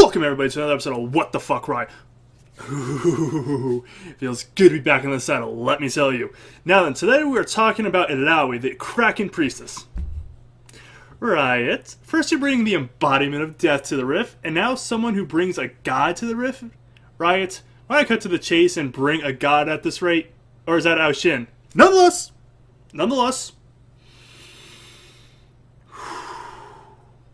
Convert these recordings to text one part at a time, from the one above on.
Welcome everybody to another episode of What the Fuck Right. Ooh, feels good to be back in the saddle, let me tell you. Now then, today we are talking about Illaoi, the Kraken Priestess. Right. First you bring the embodiment of death to the rift, and now someone who brings a god to the rift? Riot, why not cut to the chase and bring a god at this rate? Or is that Ao Shin? Nonetheless,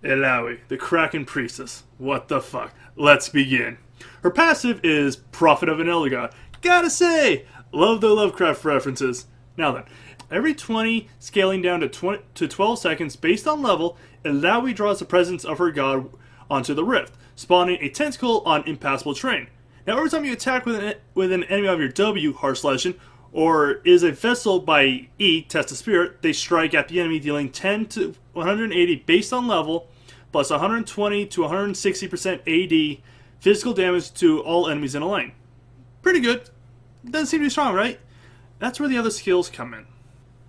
Illaoi, the Kraken Priestess. What the fuck? Let's begin. Her passive is Prophet of an Elder God. Gotta say, love the Lovecraft references. Now then, every 20, scaling down to 12 seconds based on level, Illaoi draws the presence of her god onto the rift, spawning a tentacle on impassable terrain. Now every time you attack with an enemy of your W, Harsh Lesson, or is a vessel by E, Test of Spirit, they strike at the enemy dealing 10 to 180 based on level, plus 120 to 160% AD physical damage to all enemies in a lane. Pretty good. Doesn't seem to be strong, right? That's where the other skills come in.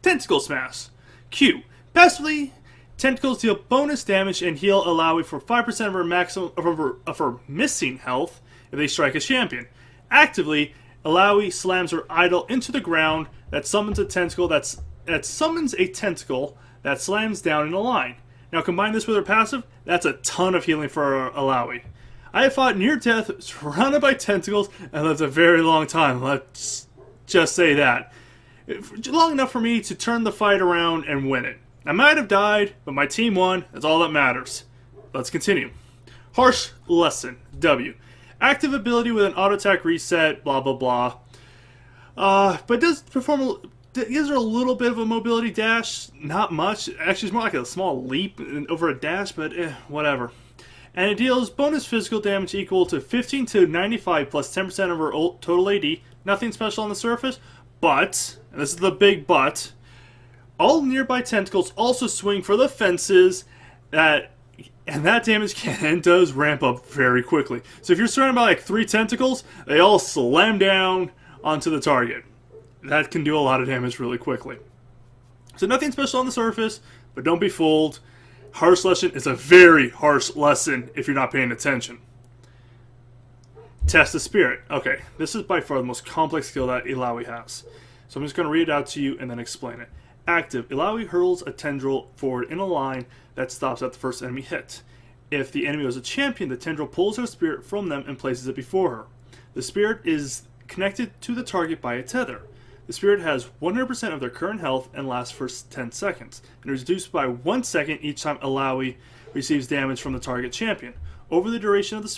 Tentacle Smash. Q. Passively, tentacles deal bonus damage and heal Illaoi for 5% of her maximum of her missing health if they strike a champion. Actively, Illaoi slams her idol into the ground that summons a tentacle that slams down in a line. Now combine this with her passive, that's a ton of healing for Illaoi. I have fought near death, surrounded by tentacles, and lived a very long time, let's just say that. Long enough for me to turn the fight around and win it. I might have died, but my team won, that's all that matters. Let's continue. Harsh Lesson, W. Active ability with an auto attack reset, blah blah blah. But does gives her a little bit of a mobility dash, not much. Actually, it's more like a small leap over a dash, but whatever. And it deals bonus physical damage equal to 15 to 95 plus 10% of her total AD. Nothing special on the surface, but, and this is the big but, all nearby tentacles also swing for the fences, and that damage can and does ramp up very quickly. So if you're surrounded by like 3 tentacles, they all slam down onto the target. That can do a lot of damage really quickly. So nothing special on the surface, but don't be fooled. Harsh Lesson is a very harsh lesson if you're not paying attention. Test of Spirit. Okay, this is by far the most complex skill that Illaoi has. So I'm just going to read it out to you and then explain it. Active. Illaoi hurls a tendril forward in a line that stops at the first enemy hit. If the enemy was a champion, the tendril pulls her spirit from them and places it before her. The spirit is connected to the target by a tether. The spirit has 100% of their current health and lasts for 10 seconds, and is reduced by 1 second each time Illaoi receives damage from the target champion. Over the duration, the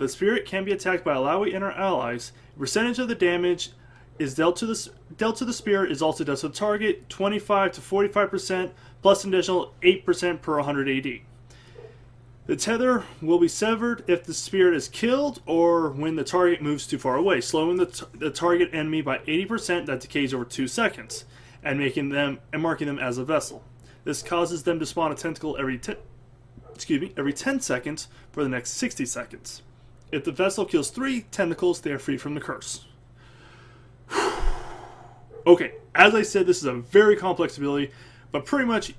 spirit can be attacked by Illaoi and her allies. A percentage of the damage is dealt to the spirit is also dealt to the target, 25 to 45%, plus an additional 8% per 100 AD. The tether will be severed if the spirit is killed or when the target moves too far away, slowing the target enemy by 80% that decays over 2 seconds, and marking them as a vessel. This causes them to spawn a tentacle every 10 seconds for the next 60 seconds. If the vessel kills 3 tentacles, they are free from the curse. Okay, as I said, this is a very complex ability, but pretty much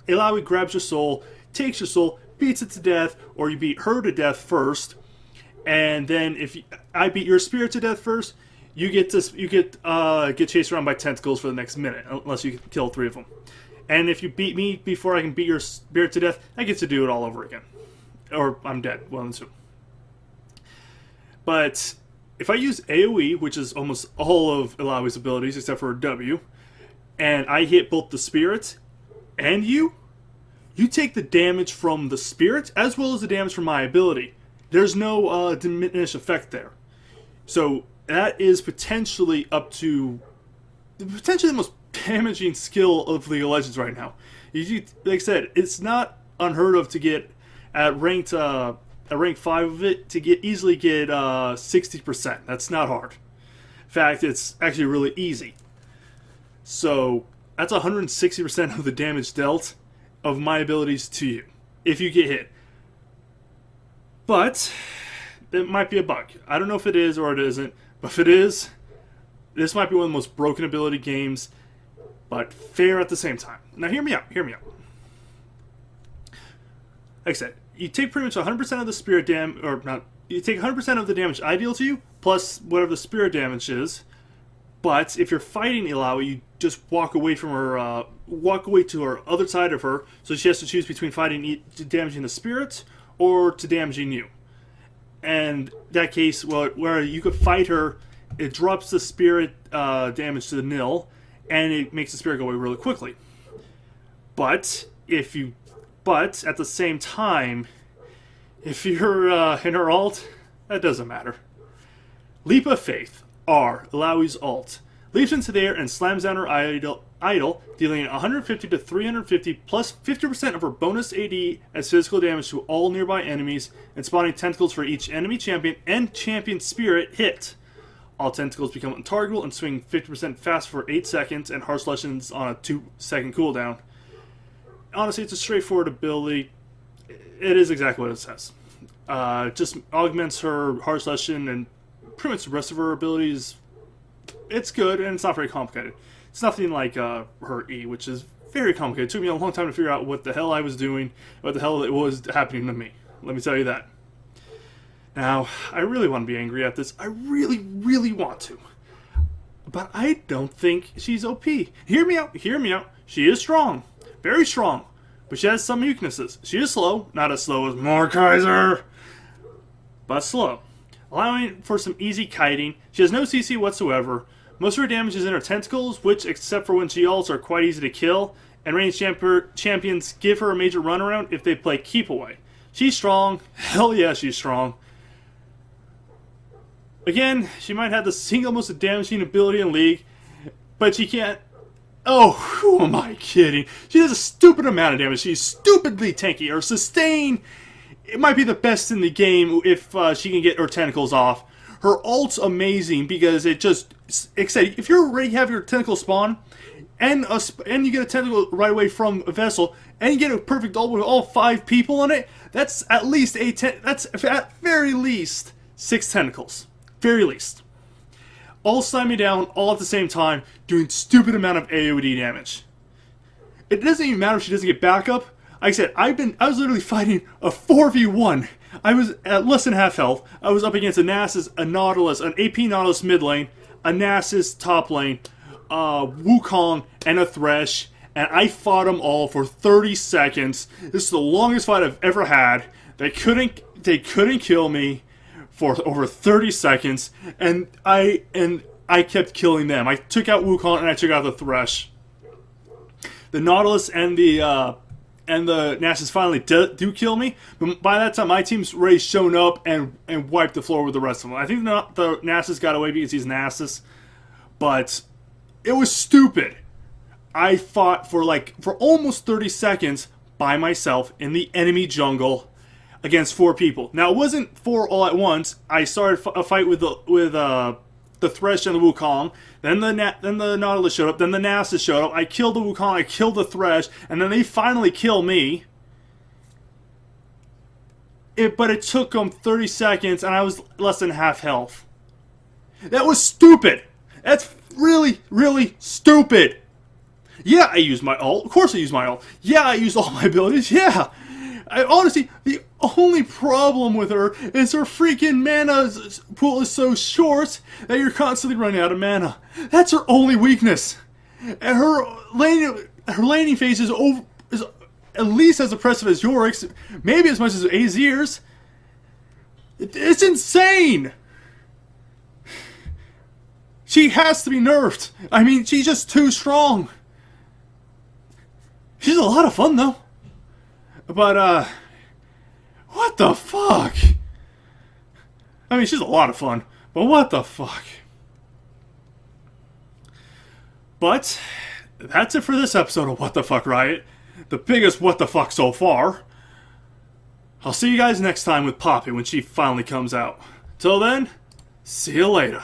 Illaoi grabs your soul, takes your soul, beats it to death, or you beat her to death first, and then if I beat your spirit to death first, you get chased around by tentacles for the next minute, unless you kill 3 of them. And if you beat me before I can beat your spirit to death, I get to do it all over again. Or I'm dead, one of the two. But if I use AoE, which is almost all of Illaoi's abilities except for W, and I hit both the spirit and you take the damage from the spirit as well as the damage from my ability. There's no diminished effect there. So that is potentially the most damaging skill of League of Legends right now. Like I said, it's not unheard of to get at rank 5 of it to easily get 60%. That's not hard. In fact, it's actually really easy. So that's 160% of the damage dealt of my abilities to you if you get hit. But it might be a bug. I don't know if it is or it isn't, but if it is, this might be one of the most broken ability games, but fair at the same time. Now hear me out. Like I said, you take pretty much 100% of the spirit damage, or not, you take 100% of the damage I deal to you, plus whatever the spirit damage is. But if you're fighting Illaoi, you just walk away from her, walk away to her other side of her, so she has to choose between damaging the spirit or to damaging you. And that case, well, where you could fight her, it drops the spirit damage to the nil, and it makes the spirit go away really quickly. But at the same time, if you're in her ult, that doesn't matter. Leap of Faith, R, Illaoi's ult, leaps into the air and slams down her idol, dealing 150 to 350 plus 50% of her bonus AD as physical damage to all nearby enemies, and spawning tentacles for each enemy champion and champion spirit hit. All tentacles become untargetable and swing 50% faster for 8 seconds, and Harsh Lessons on a 2-second cooldown. Honestly, it's a straightforward ability. It is exactly what it says. Just augments her Harsh Lesson and pretty much the rest of her abilities. It's good, and it's not very complicated. It's nothing like her E, which is very complicated. It took me a long time to figure out what the hell I was doing, what the hell it was happening to me. Let me tell you that. Now, I really want to be angry at this. I really, really want to. But I don't think she's OP. Hear me out. Hear me out. She is strong. Very strong. But she has some weaknesses. She is slow. Not as slow as Mordekaiser, but slow. Allowing for some easy kiting. She has no CC whatsoever. Most of her damage is in her tentacles, which, except for when she ults, are quite easy to kill. And ranged champions give her a major runaround if they play keep away. She's strong. Hell yeah, she's strong. Again, she might have the single most damaging ability in League, but she can't... Oh, who am I kidding? She does a stupid amount of damage. She's stupidly tanky. Her sustain, it might be the best in the game if she can get her tentacles off. Her ult's amazing because it just... Except if you already have your tentacle spawn, and you get a tentacle right away from a vessel, and you get a perfect ult with all 5 people on it, that's at least that's at very least 6 tentacles. Very least. All slide me down, all at the same time, doing stupid amount of AoD damage. It doesn't even matter if she doesn't get backup. Like I said, I was literally fighting a 4v1. I was at less than half health. I was up against a Nasus, a Nautilus, an AP Nautilus mid lane, a Nasus top lane, Wukong, and a Thresh, and I fought them all for 30 seconds. This is the longest fight I've ever had. They couldn't kill me for over 30 seconds, and I kept killing them. I took out Wukong and I took out the Thresh. The Nautilus and the Nasus finally do kill me, but by that time my team's already shown up and wiped the floor with the rest of them. I think the Nasus got away because he's Nasus, but it was stupid. I fought for almost 30 seconds by myself in the enemy jungle against 4 people. Now, it wasn't 4 all at once. I started a fight with the Thresh and the Wukong. Then the Nautilus showed up. Then the Nasus showed up. I killed the Wukong. I killed the Thresh. And then they finally kill me. But it took them 30 seconds, and I was less than half health. That was stupid. That's really, really stupid. Yeah, I used my ult. Of course I used my ult. Yeah, I used all my abilities. Yeah. Honestly, the only problem with her is her freaking mana pool is so short that you're constantly running out of mana. That's her only weakness. And her laning phase is at least as impressive as Yorick's, maybe as much as Azir's. It's insane! She has to be nerfed. I mean, she's just too strong. She's a lot of fun, though. But, what the fuck? I mean, she's a lot of fun, but what the fuck? But, that's it for this episode of What the Fuck Riot. The biggest what the fuck so far. I'll see you guys next time with Poppy when she finally comes out. Till then, see you later.